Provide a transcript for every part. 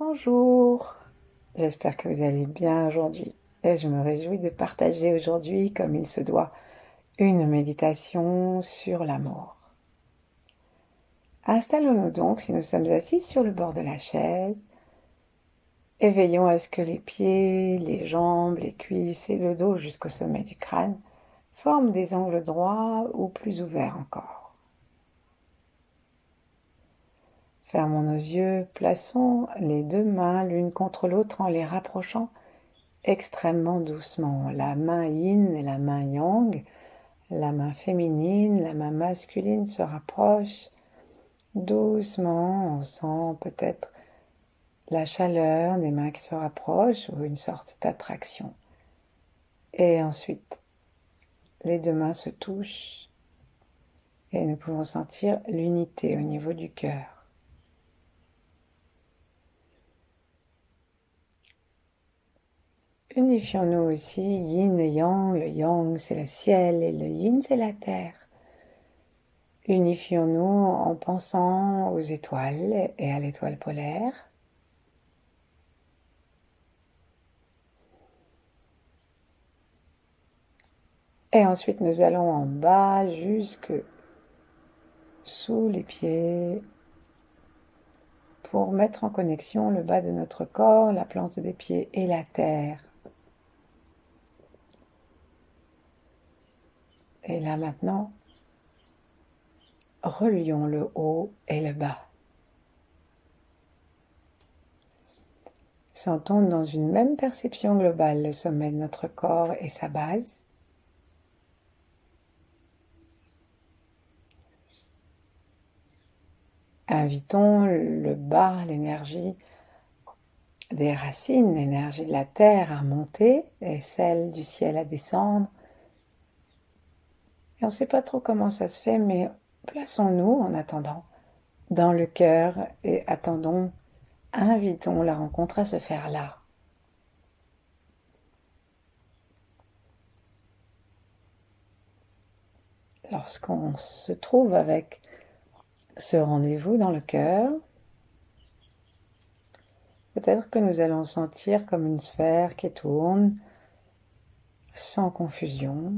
Bonjour, j'espère que vous allez bien aujourd'hui et je me réjouis de partager aujourd'hui, comme il se doit, une méditation sur l'amour. Installons-nous donc si nous sommes assis sur le bord de la chaise et veillons à ce que les pieds, les jambes, les cuisses et le dos jusqu'au sommet du crâne forment des angles droits ou plus ouverts encore. Fermons nos yeux, plaçons les deux mains l'une contre l'autre en les rapprochant extrêmement doucement. La main yin et la main yang, la main féminine, la main masculine se rapprochent. Doucement, on sent peut-être la chaleur des mains qui se rapprochent ou une sorte d'attraction. Et ensuite, les deux mains se touchent et nous pouvons sentir l'unité au niveau du cœur. Unifions-nous aussi yin et yang. Le yang c'est le ciel et le yin c'est la terre. Unifions-nous en pensant aux étoiles et à l'étoile polaire. Et ensuite nous allons en bas jusque sous les pieds pour mettre en connexion le bas de notre corps, la plante des pieds et la terre. Et là maintenant, relions le haut et le bas. Sentons dans une même perception globale le sommet de notre corps et sa base. Invitons le bas, l'énergie des racines, l'énergie de la terre à monter et celle du ciel à descendre. Et on ne sait pas trop comment ça se fait, mais plaçons-nous en attendant dans le cœur et attendons, invitons la rencontre à se faire là. Lorsqu'on se trouve avec ce rendez-vous dans le cœur, peut-être que nous allons sentir comme une sphère qui tourne sans confusion,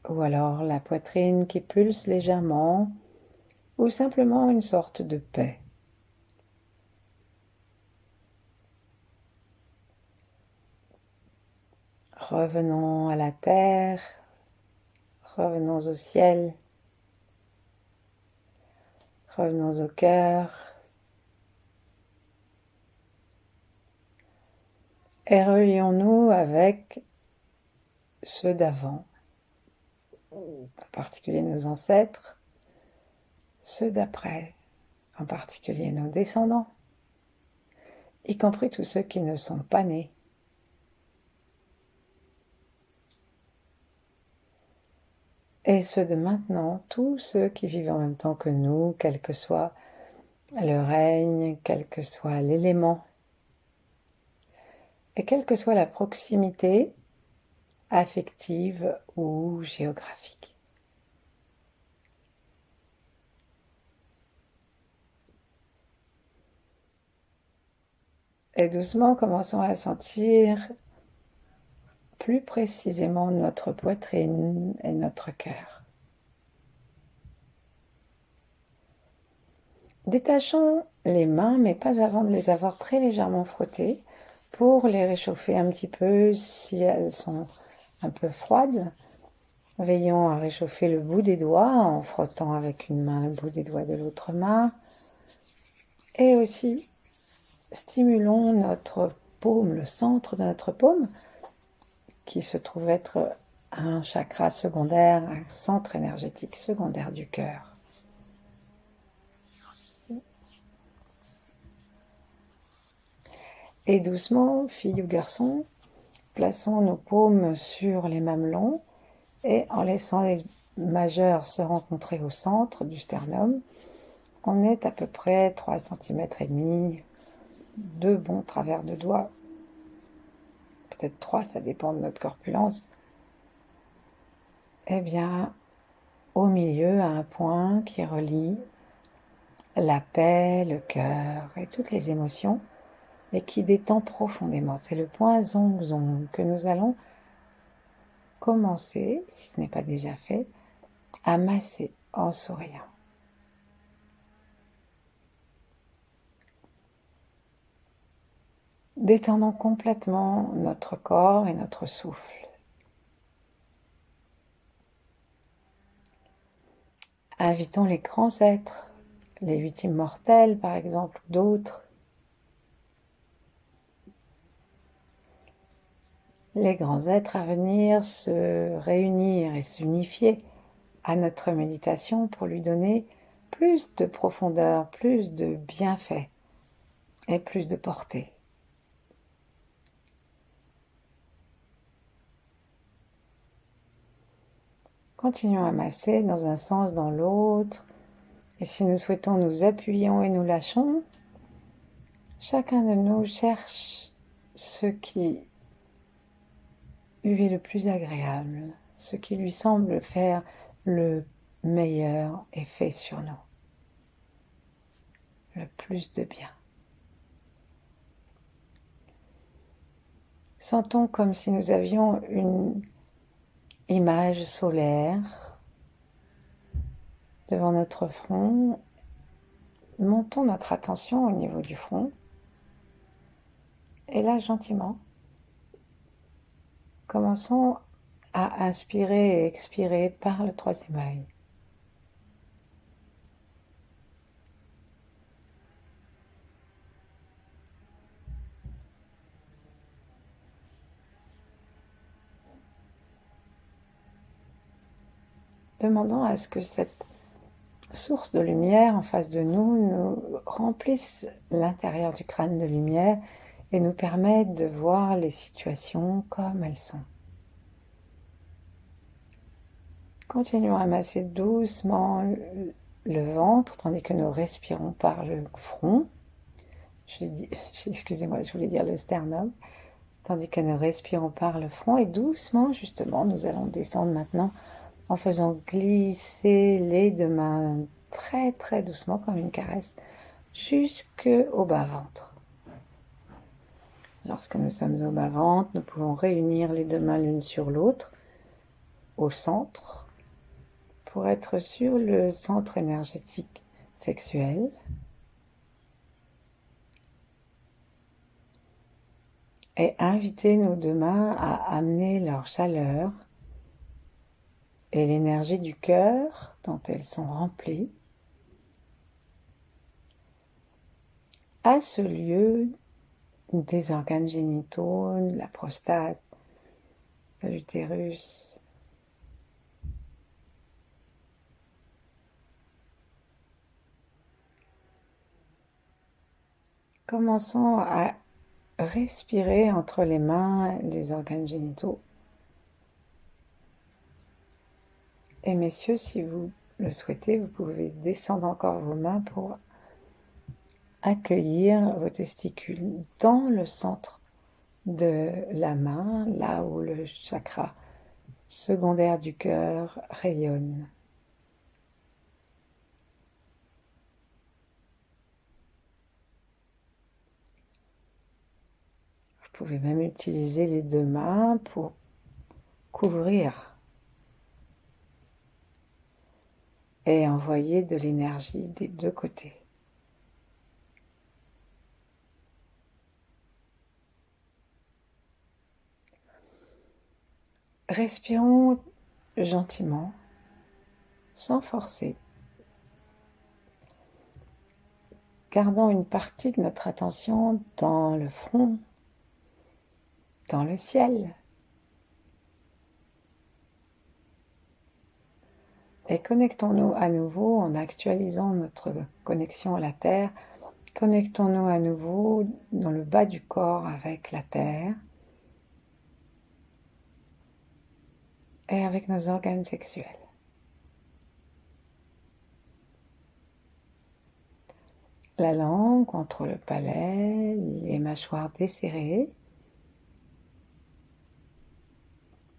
ou alors la poitrine qui pulse légèrement, ou simplement une sorte de paix. Revenons à la terre, revenons au ciel, revenons au cœur et relions-nous avec ceux d'avant, en particulier nos ancêtres, ceux d'après, en particulier nos descendants, y compris tous ceux qui ne sont pas nés. Et ceux de maintenant, tous ceux qui vivent en même temps que nous, quel que soit le règne, quel que soit l'élément, et quelle que soit la proximité affective ou géographique. Et doucement, commençons à sentir plus précisément notre poitrine et notre cœur. Détachons les mains, mais pas avant de les avoir très légèrement frottées, pour les réchauffer un petit peu si elles sont un peu froides. Veillons à réchauffer le bout des doigts en frottant avec une main le bout des doigts de l'autre main. Et aussi, stimulons notre paume, le centre de notre paume, qui se trouve être un chakra secondaire, un centre énergétique secondaire du cœur. Et doucement, filles ou garçons, plaçons nos paumes sur les mamelons et en laissant les majeurs se rencontrer au centre du sternum, on est à peu près 3,5 cm, deux bons travers de doigts, peut-être 3, ça dépend de notre corpulence. Eh bien, au milieu, à un point qui relie la paix, le cœur et toutes les émotions, et qui détend profondément. C'est le point Zong Zong que nous allons commencer, si ce n'est pas déjà fait, à masser en souriant. Détendons complètement notre corps et notre souffle. Invitons les grands êtres, les 8 immortels par exemple, ou d'autres, les grands êtres à venir se réunir et s'unifier à notre méditation pour lui donner plus de profondeur, plus de bienfaits et plus de portée. Continuons à masser dans un sens, dans l'autre. Et si nous souhaitons, nous appuyons et nous lâchons. Chacun de nous cherche ce qui lui est le plus agréable, ce qui lui semble faire le meilleur effet sur nous, le plus de bien. Sentons comme si nous avions une image solaire devant notre front. Montons notre attention au niveau du front. Et là, gentiment, commençons à inspirer et expirer par le troisième œil. Demandons à ce que cette source de lumière en face de nous remplisse l'intérieur du crâne de lumière et nous permette de voir les situations comme elles sont. Continuons à masser doucement le ventre tandis que nous respirons par le front. Excusez-moi, je voulais dire le sternum. Tandis que nous respirons par le front et doucement, justement, nous allons descendre maintenant en faisant glisser les deux mains très très doucement comme une caresse jusqu'au bas-ventre. Lorsque nous sommes au bas-ventre, nous pouvons réunir les deux mains l'une sur l'autre au centre pour être sur le centre énergétique sexuel. Et inviter nos deux mains à amener leur chaleur et l'énergie du cœur dont elles sont remplies à ce lieu des organes génitaux, de la prostate, de l'utérus. Commençons à respirer entre les mains les organes génitaux. Et messieurs, si vous le souhaitez, vous pouvez descendre encore vos mains pour accueillir vos testicules dans le centre de la main, là où le chakra secondaire du cœur rayonne. Vous pouvez même utiliser les deux mains pour couvrir et envoyer de l'énergie des deux côtés. Respirons gentiment, sans forcer. Gardons une partie de notre attention dans le front, dans le ciel. Et connectons-nous à nouveau en actualisant notre connexion à la Terre. Connectons-nous à nouveau dans le bas du corps avec la Terre et avec nos organes sexuels. La langue contre le palais, les mâchoires desserrées.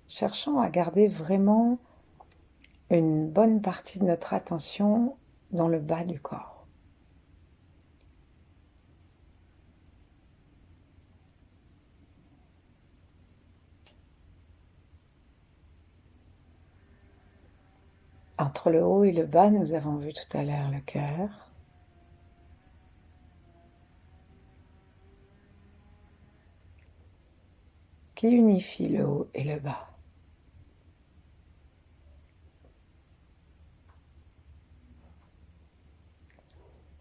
Cherchons à garder vraiment une bonne partie de notre attention dans le bas du corps. Entre le haut et le bas, nous avons vu tout à l'heure le cœur. Qui unifie le haut et le bas.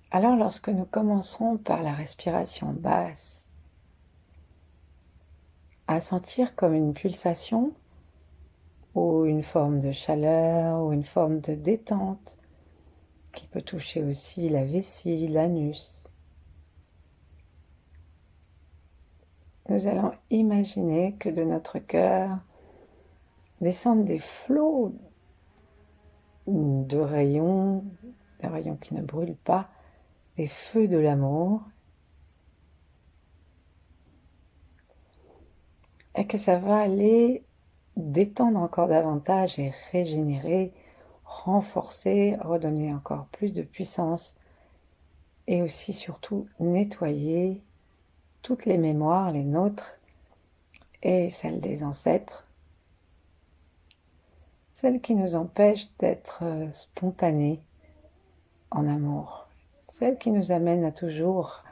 Alors lorsque nous commencerons par la respiration basse, à sentir comme une pulsation ou une forme de chaleur ou une forme de détente qui peut toucher aussi la vessie, l'anus, nous allons imaginer que de notre cœur descendent des flots de rayons, des rayons qui ne brûlent pas, des feux de l'amour, et que ça va aller détendre encore davantage et régénérer, renforcer, redonner encore plus de puissance et aussi surtout nettoyer toutes les mémoires, les nôtres et celles des ancêtres, celles qui nous empêchent d'être spontanés en amour, celles qui nous amènent à toujours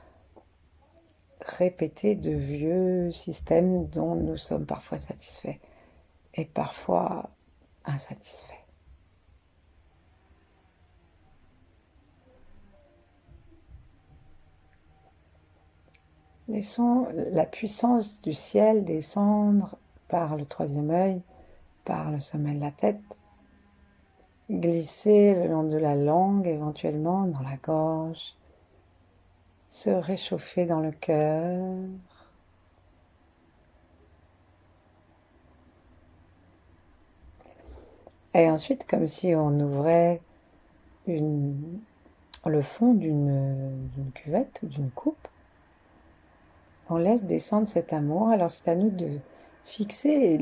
répéter de vieux systèmes dont nous sommes parfois satisfaits et parfois insatisfaits. Laissons la puissance du ciel descendre par le troisième œil, par le sommet de la tête, glisser le long de la langue, éventuellement dans la gorge, se réchauffer dans le cœur. Et ensuite, comme si on ouvrait le fond d'une cuvette, d'une coupe, on laisse descendre cet amour. Alors c'est à nous de fixer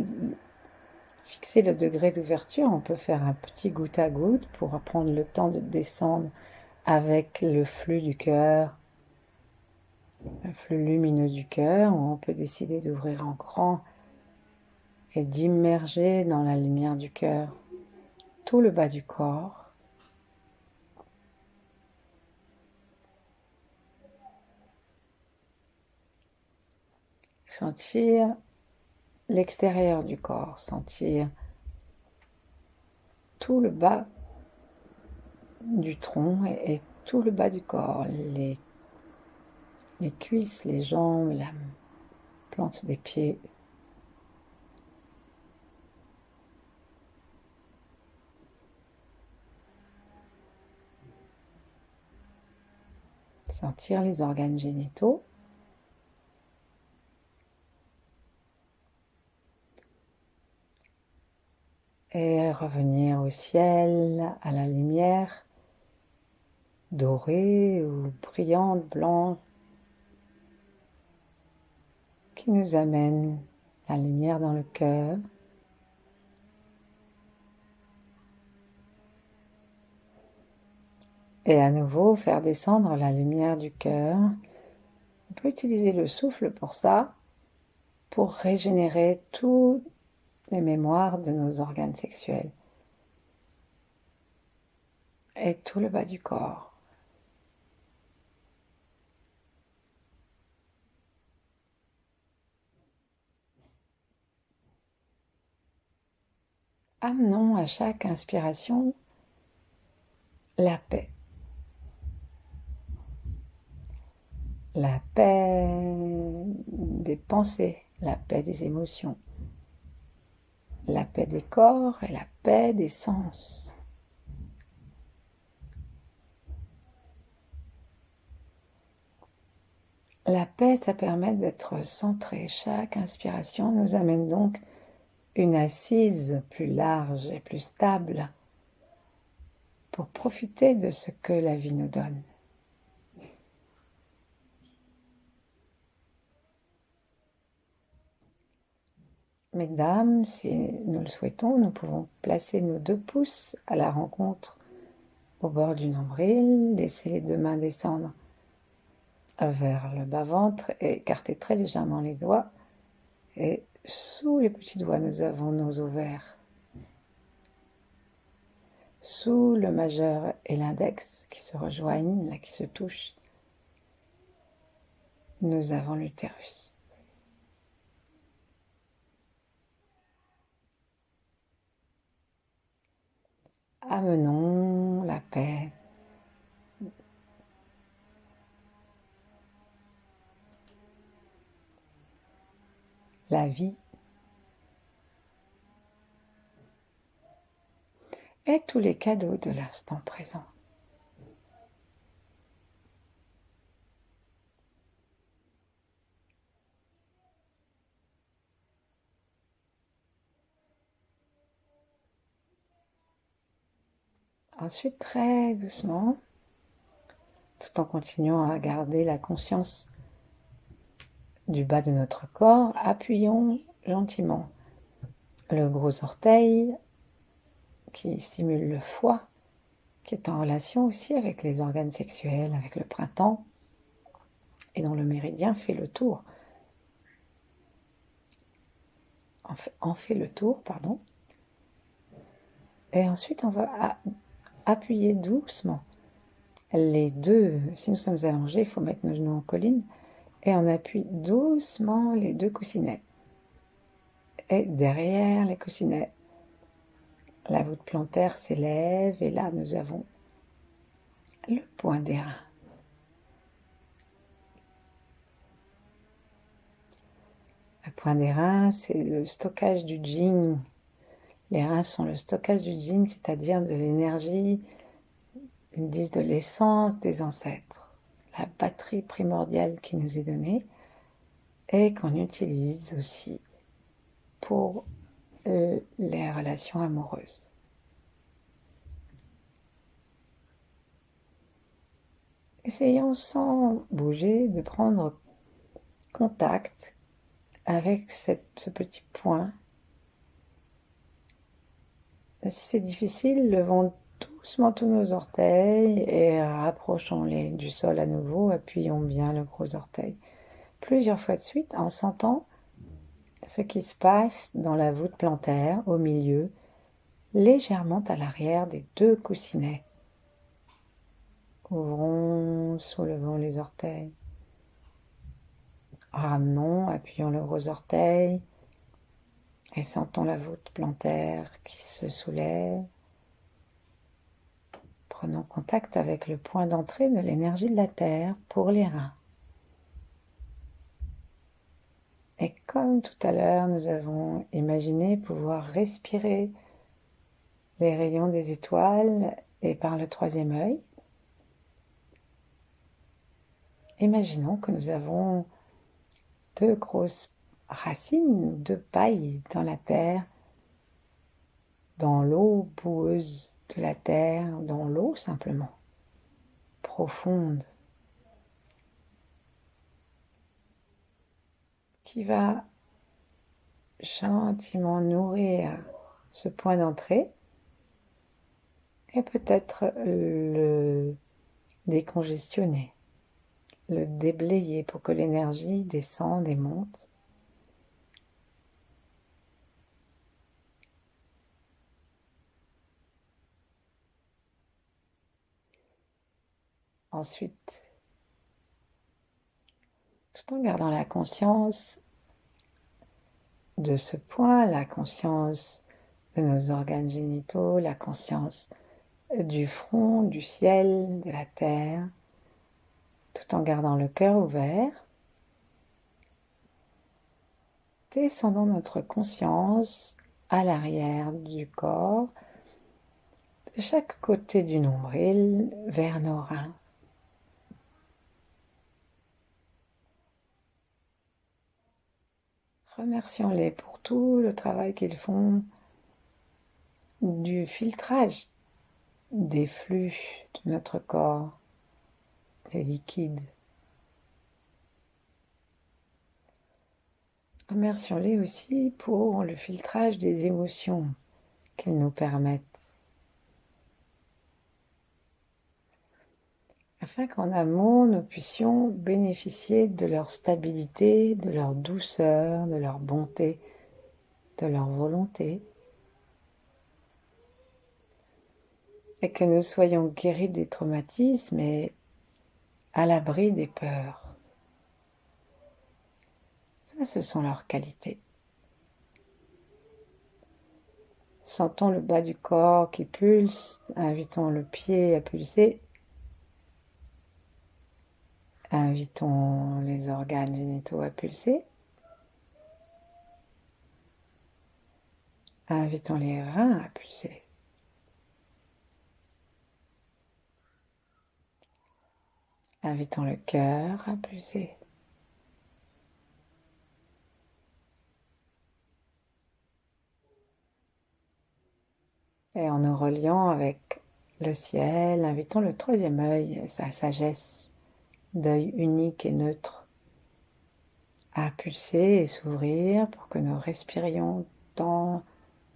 le degré d'ouverture. On peut faire un petit goutte à goutte pour prendre le temps de descendre avec le flux du cœur, le flux lumineux du cœur. On peut décider d'ouvrir en grand et d'immerger dans la lumière du cœur tout le bas du corps. Sentir l'extérieur du corps, sentir tout le bas du tronc et tout le bas du corps, les cuisses, les jambes, la plante des pieds. Sentir les organes génitaux. Et revenir au ciel, à la lumière dorée ou brillante, blanche, qui nous amène la lumière dans le cœur. Et à nouveau, faire descendre la lumière du cœur. On peut utiliser le souffle pour ça, pour régénérer toutes les mémoires de nos organes sexuels. Et tout le bas du corps. Amenons à chaque inspiration la paix. La paix des pensées, la paix des émotions, la paix des corps et la paix des sens. La paix, ça permet d'être centré. Chaque inspiration nous amène donc une assise plus large et plus stable pour profiter de ce que la vie nous donne. Mesdames, si nous le souhaitons, nous pouvons placer nos 2 pouces à la rencontre au bord du nombril, laisser les 2 mains descendre vers le bas-ventre et écarter très légèrement les doigts. Et sous les petits doigts, nous avons nos ovaires. sous le majeur et l'index qui se rejoignent, là, qui se touchent, nous avons l'utérus. Amenons la paix, la vie et tous les cadeaux de l'instant présent. Ensuite, très doucement, tout en continuant à garder la conscience du bas de notre corps, appuyons gentiment le gros orteil qui stimule le foie, qui est en relation aussi avec les organes sexuels, avec le printemps, et dont le méridien fait le tour. En fait le tour, pardon. Et ensuite, on va appuyer doucement les deux. Si nous sommes allongés, il faut mettre nos genoux en colline. Et on appuie doucement les deux coussinets. Et derrière les coussinets, la voûte plantaire s'élève. Et là, nous avons le point des reins. Le point des reins, c'est le stockage du yin. Les reins sont le stockage du yin, c'est-à-dire de l'énergie, ils disent de l'essence des ancêtres, la batterie primordiale qui nous est donnée et qu'on utilise aussi pour les relations amoureuses. Essayons sans bouger de prendre contact avec ce petit point. Si c'est difficile, levons doucement tous nos orteils et rapprochons-les du sol à nouveau, appuyons bien le gros orteil plusieurs fois de suite en sentant ce qui se passe dans la voûte plantaire au milieu, légèrement à l'arrière des deux coussinets. Ouvrons, soulevons les orteils. Ramenons, appuyons le gros orteil et sentons la voûte plantaire qui se soulève. Prenons contact avec le point d'entrée de l'énergie de la Terre pour les reins. Et comme tout à l'heure, nous avons imaginé pouvoir respirer les rayons des étoiles et par le troisième œil, imaginons que nous avons deux grosses racines de paille dans la terre, dans l'eau boueuse de la terre, dans l'eau simplement, profonde, qui va gentiment nourrir ce point d'entrée et peut-être le décongestionner, le déblayer pour que l'énergie descende et monte. Ensuite, tout en gardant la conscience de ce point, la conscience de nos organes génitaux, la conscience du front, du ciel, de la terre, tout en gardant le cœur ouvert, descendons notre conscience à l'arrière du corps, de chaque côté du nombril vers nos reins. Remercions-les pour tout le travail qu'ils font du filtrage des flux de notre corps, les liquides. Remercions-les aussi pour le filtrage des émotions qu'ils nous permettent, afin qu'en amont, nous puissions bénéficier de leur stabilité, de leur douceur, de leur bonté, de leur volonté. et que nous soyons guéris des traumatismes et à l'abri des peurs. Ça, ce sont leurs qualités. Sentons le bas du corps qui pulse, invitons le pied à pulser, invitons les organes génitaux à pulser, invitons les reins à pulser. Invitons le cœur à pulser. Et en nous reliant avec le ciel, invitons le troisième œil, sa sagesse, d'œil unique et neutre, à pulser et s'ouvrir pour que nous respirions dans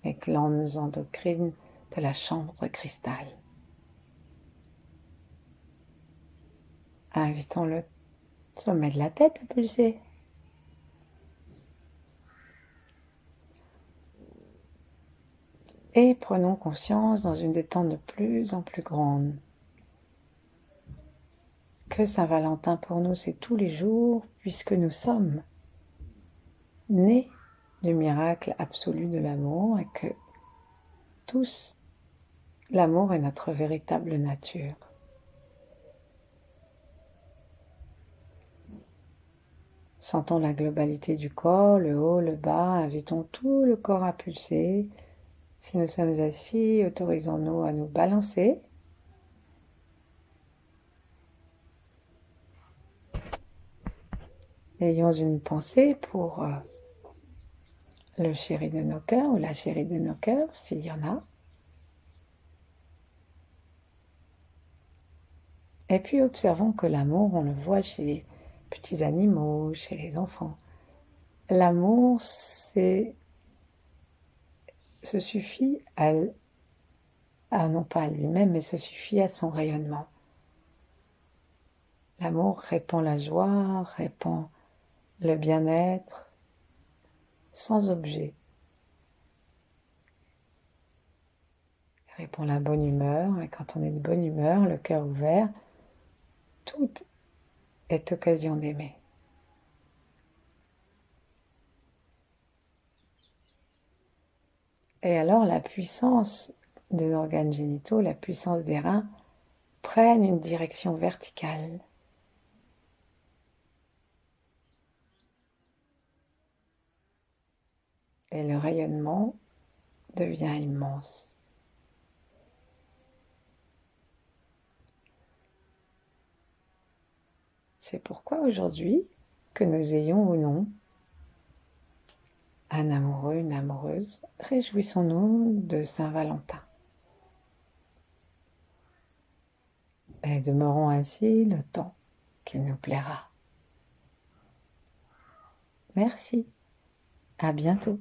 les glandes endocrines de la chambre de cristal. Invitons le sommet de la tête à pulser. Et prenons conscience dans une détente de plus en plus grande que Saint-Valentin pour nous c'est tous les jours puisque nous sommes nés du miracle absolu de l'amour et que tous, l'amour est notre véritable nature. Sentons la globalité du corps, le haut, le bas, invitons tout le corps à pulser. Si nous sommes assis, autorisons-nous à nous balancer. Ayons une pensée pour le chéri de nos cœurs ou la chérie de nos cœurs, s'il y en a. Et puis observons que l'amour, on le voit chez les petits animaux, chez les enfants. L'amour, se suffit non pas à lui-même, mais se suffit à son rayonnement. L'amour répand la joie, répand le bien-être, sans objet. Il répand la bonne humeur, et quand on est de bonne humeur, le cœur ouvert, tout est occasion d'aimer. Et alors la puissance des organes génitaux, la puissance des reins, prennent une direction verticale. Et le rayonnement devient immense. C'est pourquoi aujourd'hui, que nous ayons ou non un amoureux, une amoureuse, réjouissons-nous de Saint-Valentin. Et demeurons ainsi le temps qui nous plaira. Merci, à bientôt.